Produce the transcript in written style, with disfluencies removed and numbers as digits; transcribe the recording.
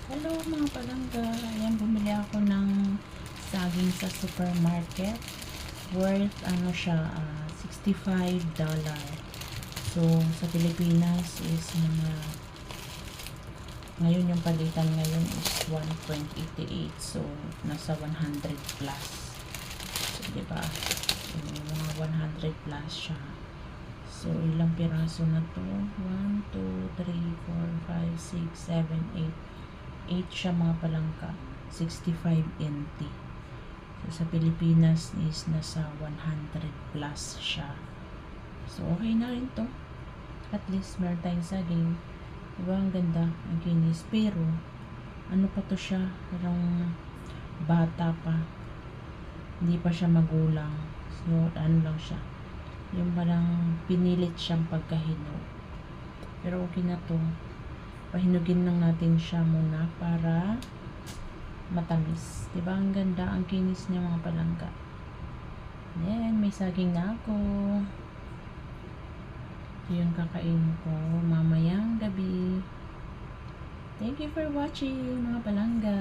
Hello mga palangga, ayan bumili ako ng saging sa supermarket worth ano siya, $65. So sa Pilipinas is mga ngayon yung palitan ngayon is 1.88, so nasa 100 plus. So diba, yung mga 100 plus siya. So ilang piraso na to? 1, 2, 3, 4, 5, 6, 7, 8 siya mga palangka, 65 NT. So sa Pilipinas is nasa 100 plus siya. So okay na rin to, at least meron tayong saging, diba? Ang ganda, ang kinis, pero ano pa to siya, parang bata pa, hindi pa siya magulang. So ano lang siya, yung parang pinilit siyang pagkahinog, pero okay na to. Pahinugin lang natin siya muna para matamis. Diba ang ganda, ang kinis niya mga palangga. Then may saging na ako. Ito yung kakain ko mamayang gabi. Thank you for watching mga palangga.